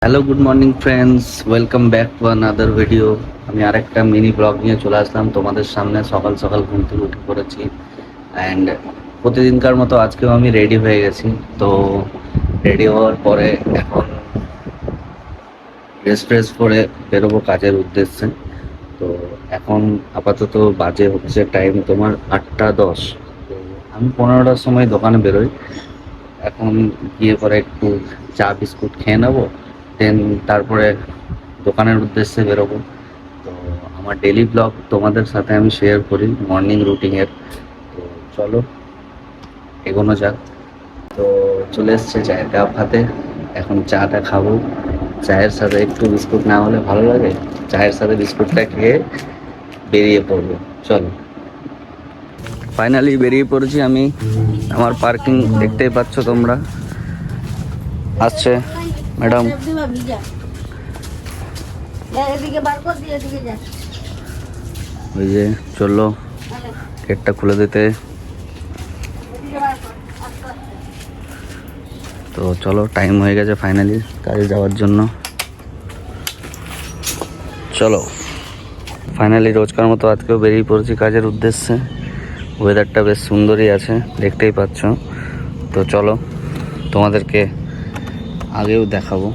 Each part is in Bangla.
Hello, good morning friends, welcome back to another video. আমি আরেকটা মিনি ব্লগ নিয়ে চলে আসলাম তোমাদের সামনে। সকাল সকাল ঘুম থেকে উঠে পড়েছি অ্যান্ড প্রতিদিনকার মতো আজকেও আমি রেডি হয়ে গেছি। তো রেডি হওয়ার পরে এখন ড্রেস ফ্রেস পরে বেরোবো কাজের উদ্দেশ্যে। তো এখন আপাতত বাজে হচ্ছে টাইম তোমার 8:10। তো আমি 15টার সময় দোকানে বেরোই। এখন গিয়ে পরে একটু চা বিস্কুট খেয়ে নেবো, দেন তারপরে দোকানের উদ্দেশ্যে বেরোবো। তো আমার ডেলি ব্লগ তোমাদের সাথে আমি শেয়ার করি, মর্নিং রুটিনের। তো চলো এগোনো যাক। তো চলে এসছে চায়ের কাপ হাতে, এখন চাটা খাবো। চায়ের সাথে একটু বিস্কুট না হলে ভালো লাগে, চায়ের সাথে বিস্কুটটা খেয়ে বেরিয়ে পড়বো। চলো, ফাইনালি বেরিয়ে পড়েছি আমি। আমার পার্কিং দেখতেই পাচ্ছ তোমরা। আসছে ম্যাডাম। ওই যে চললো গেটটা খুলে দিতে। তো চলো, টাইম হয়ে গেছে ফাইনালি কাজে যাওয়ার জন্য। চলো ফাইনালি রোজকার মতো আজকেও বেরিয়ে পড়েছি কাজের উদ্দেশ্যে। ওয়েদারটা বেশ সুন্দরই আছে, দেখতেই পাচ্ছ। তো চলো তোমাদেরকে আগেও দেখাবো।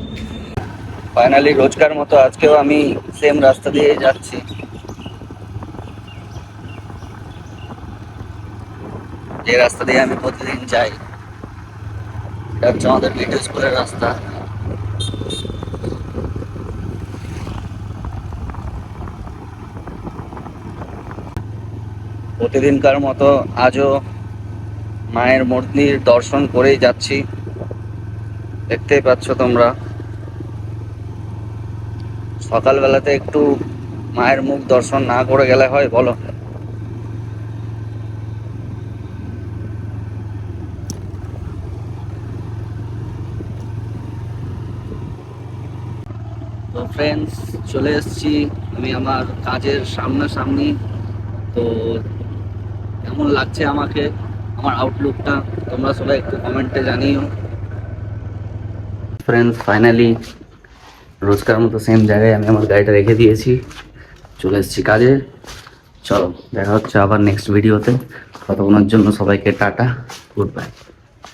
ফাইনালি রোজকার মতো আজকেও আমি সেম রাস্তা দিয়ে যাচ্ছি, যে রাস্তা দিয়ে আমি প্রতিদিন যাই। এটা হচ্ছে আমাদের মিডল স্কুলের রাস্তা। প্রতিদিনকার মতো আজও মায়ের মূর্তির দর্শন করেই যাচ্ছি, দেখতেই পাচ্ছ তোমরা। সকালবেলাতে একটু মায়ের মুখ দর্শন না করে গেলে হয় বলো? তো ফ্রেন্ডস, চলে এসেছি আমি আমার কাজের সামনাসামনি। তো কেমন লাগছে আমাকে আমার আউটলুকটা তোমরা সবাই একটু কমেন্টে জানিও। ফ্রেন্ডস, ফাইনালি রোজকার মতো সেম জায়গায় আমি আমার গাড়িটা রেখে দিয়েছি, চলে এসেছি কাজে। চলো দেখা হচ্ছে আবার নেক্সট ভিডিওতে। ততক্ষণের জন্য সবাইকে টাটা, গুড বাই।